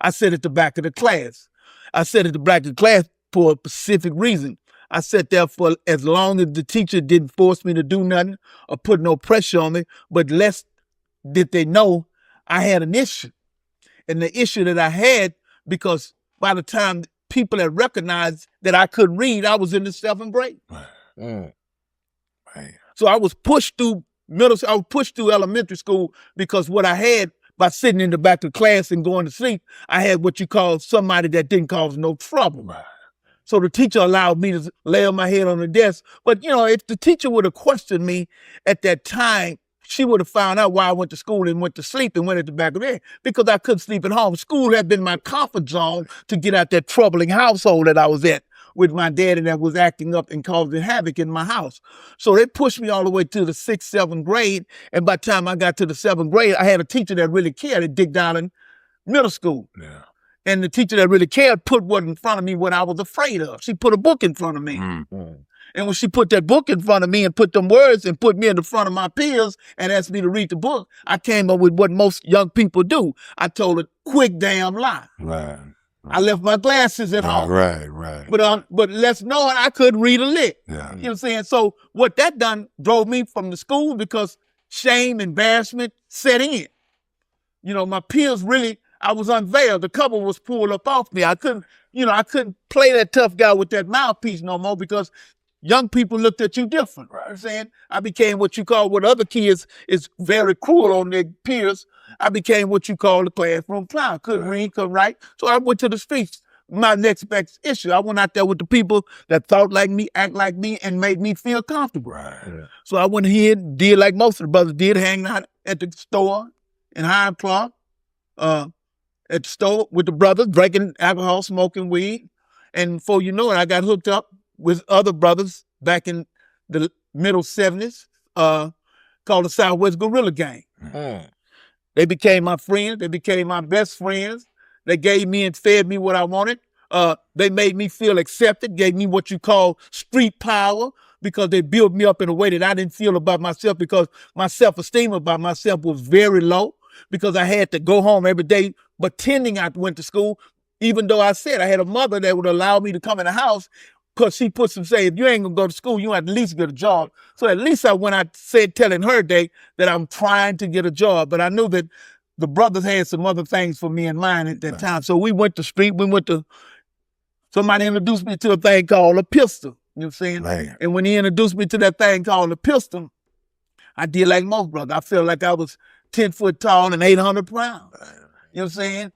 I sat at the back of the class. I sat at the back of the class for a specific reason. I sat there for as long as the teacher didn't force me to do nothing or put no pressure on me, but less did they know I had an issue. And the issue that I had, because by the time people had recognized that I couldn't read, I was in the 7th grade. Right. So I was pushed through I was pushed through elementary school because what I had by sitting in the back of class and going to sleep, I had what you call somebody that didn't cause no trouble. Right. So the teacher allowed me to lay on my head on the desk. But, if the teacher would have questioned me at that time, she would have found out why I went to school and went to sleep and went at the back of there because I couldn't sleep at home. School had been my comfort zone to get out that troubling household that I was at with my daddy that was acting up and causing havoc in my house. So they pushed me all the way to the 6th, 7th grade. And by the time I got to the 7th grade, I had a teacher that really cared at Dick Dowling Middle School. Yeah. And the teacher that really cared put what in front of me what I was afraid of. She put a book in front of me. Mm-hmm. And when she put that book in front of me and put them words and put me in the front of my peers and asked me to read the book, I came up with what most young people do. I told a quick damn lie. Right. I left my glasses at home. Right. But less knowing I couldn't read a lick. Yeah. You know what I'm saying? So what that done drove me from the school because shame, embarrassment set in. My peers really, I was unveiled. The cover was pulled up off me. I couldn't play that tough guy with that mouthpiece no more because young people looked at you different. Right? You know what I'm saying? I became what you call what other kids is very cruel on their peers. I became what you call the classroom clown. Couldn't read, couldn't write. So I went to the streets. My next best issue. I went out there with the people that thought like me, act like me, and made me feel comfortable. Right. Yeah. So I went ahead, did like most of the brothers did, hanging out at the store in Hyde Park, at the store with the brothers, drinking alcohol, smoking weed. And before you know it, I got hooked up with other brothers back in the middle 70s, called the Southwest Guerrilla Gang. Mm. They became my friends. They became my best friends. They gave me and fed me what I wanted. They made me feel accepted, gave me what you call street power because they built me up in a way that I didn't feel about myself because my self-esteem about myself was very low because I had to go home every day pretending I went to school, even though I said I had a mother that would allow me to come in the house because she put some say, if you ain't gonna go to school, you have to at least get a job. So at least I went out said telling her that I'm trying to get a job. But I knew that the brothers had some other things for me in mind at that time. So we went to street, somebody introduced me to a thing called a pistol. You know what I'm saying? Man. And when he introduced me to that thing called a pistol, I did like most brothers. I felt like I was 10 foot tall and 800 pounds. You know what I'm saying?